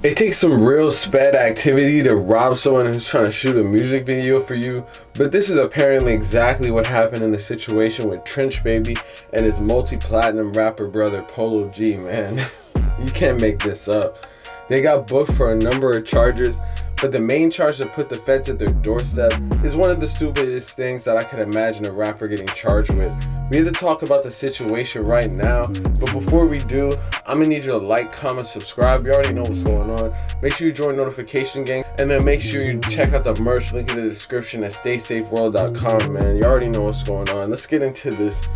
It takes some real sped activity to rob someone who's trying to shoot a music video for you, but this is apparently exactly what happened in the situation with Trench Baby and his multi-platinum rapper brother Polo G, man. You can't make this up. They got booked for a number of charges, but the main charge that put the feds at their doorstep is one of the stupidest things that I could imagine a rapper getting charged with. We have to talk about the situation right now, but before we do, I'm gonna need you to like, comment, subscribe. You already know what's going on. Make sure you join notification gang, and then make sure you check out the merch link in the description at staysafeworld.com, man. You already know what's going on. Let's get into this.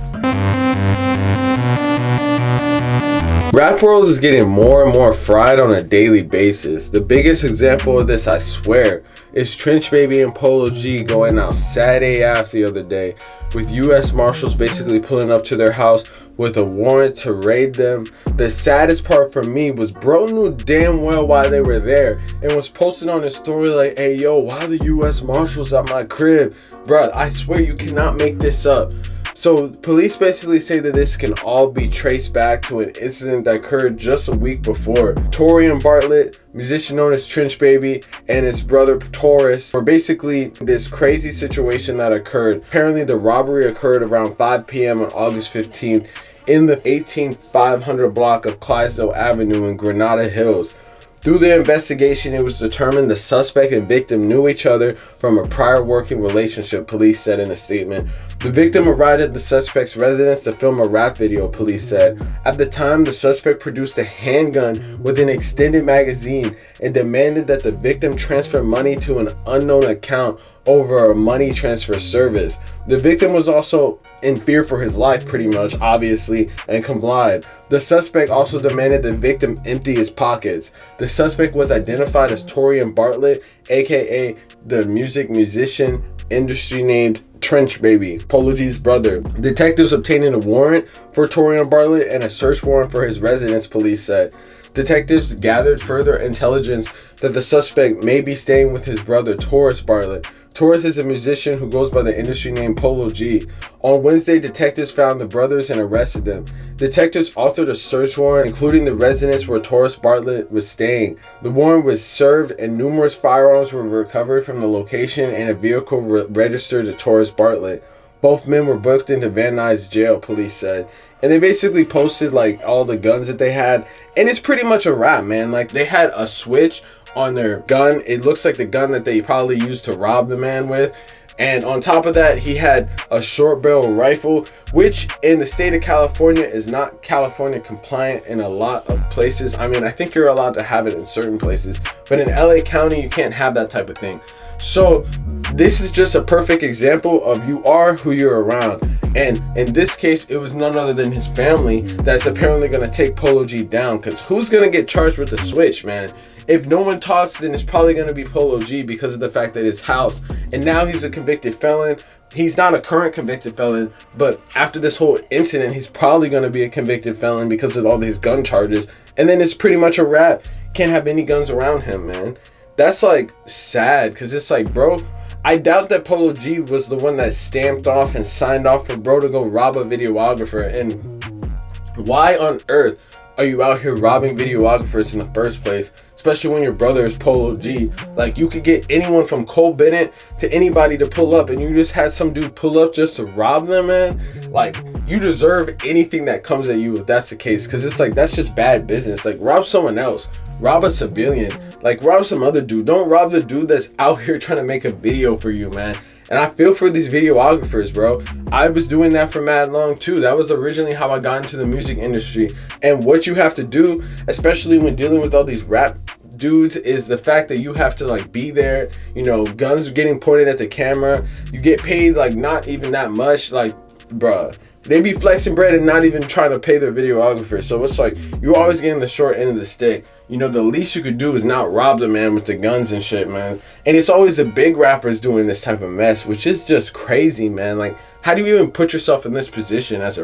Rap world is getting more and more fried on a daily basis. The biggest example of this, I swear, is Trench Baby and Polo G going out sad AF the other day, with US Marshals basically pulling up to their house with a warrant to raid them. The saddest part for me was bro knew damn well why they were there and was posting on his story like, hey yo, why the US Marshals at my crib? Bruh, I swear you cannot make this up. So police basically say that this can all be traced back to an incident that occurred just a week before. Torian Bartlett, musician known as Trench Baby, and his brother Taurus were basically this crazy situation that occurred. Apparently the robbery occurred around 5 p.m. on August 15th in the 18500 block of Clydesdale Avenue in Granada Hills. Through the investigation, it was determined the suspect and victim knew each other from a prior working relationship, police said in a statement. The victim arrived at the suspect's residence to film a rap video, police said. At the time, the suspect produced a handgun with an extended magazine and demanded that the victim transfer money to an unknown account over a money transfer service. The victim was also in fear for his life, pretty much, obviously, and complied. The suspect also demanded the victim empty his pockets. The suspect was identified as Torian Bartlett, aka the musician industry named Trench Baby, Polo G's brother. Detectives obtained a warrant for Torian Bartlett and a search warrant for his residence, police said. Detectives gathered further intelligence that the suspect may be staying with his brother Taurus Bartlett. Taurus is a musician who goes by the industry name Polo G. On Wednesday, detectives found the brothers and arrested them. Detectives authored a search warrant, including the residence where Taurus Bartlett was staying. The warrant was served and numerous firearms were recovered from the location and a vehicle registered to Taurus Bartlett. Both men were booked into Van Nuys jail, police said. And they basically posted like all the guns that they had. And it's pretty much a wrap, man. Like they had a switch on their gun. It looks like the gun that they probably used to rob the man with. And on top of that, he had a short barrel rifle, which in the state of California is not California compliant in a lot of places. I mean, I think you're allowed to have it in certain places, but in LA County, you can't have that type of thing. So this is just a perfect example of you are who you're around. And in this case, it was none other than his family that's apparently going to take Polo G down, because who's going to get charged with the switch, man? If no one talks, then it's probably going to be Polo G because of the fact that his house, and now he's a convicted felon. He's not a current convicted felon, but after this whole incident, he's probably going to be a convicted felon because of all these gun charges. And then it's pretty much a wrap. Can't have any guns around him, man. That's like sad, because it's like, bro, I doubt that Polo G was the one that stamped off and signed off for bro to go rob a videographer. And why on earth are you out here robbing videographers in the first place? Especially when your brother is Polo G. Like, you could get anyone from Cole Bennett to anybody to pull up, and you just had some dude pull up just to rob them, man. Like, you deserve anything that comes at you if that's the case, because it's like, that's just bad business. Like, rob someone else. Rob a civilian. Like, rob some other dude. Don't rob the dude that's out here trying to make a video for you, man. And I feel for these videographers, bro. I was doing that for mad long too. That was originally how I got into the music industry. And what you have to do, especially when dealing with all these rap dudes, is the fact that you have to like be there, you know, guns getting pointed at the camera. You get paid like not even that much. Like, bruh, they be flexing bread and not even trying to pay their videographer. So it's like, you're always getting the short end of the stick. You know, the least you could do is not rob the man with the guns and shit, man. And it's always the big rappers doing this type of mess, which is just crazy, man. Like, how do you even put yourself in this position as a rapper?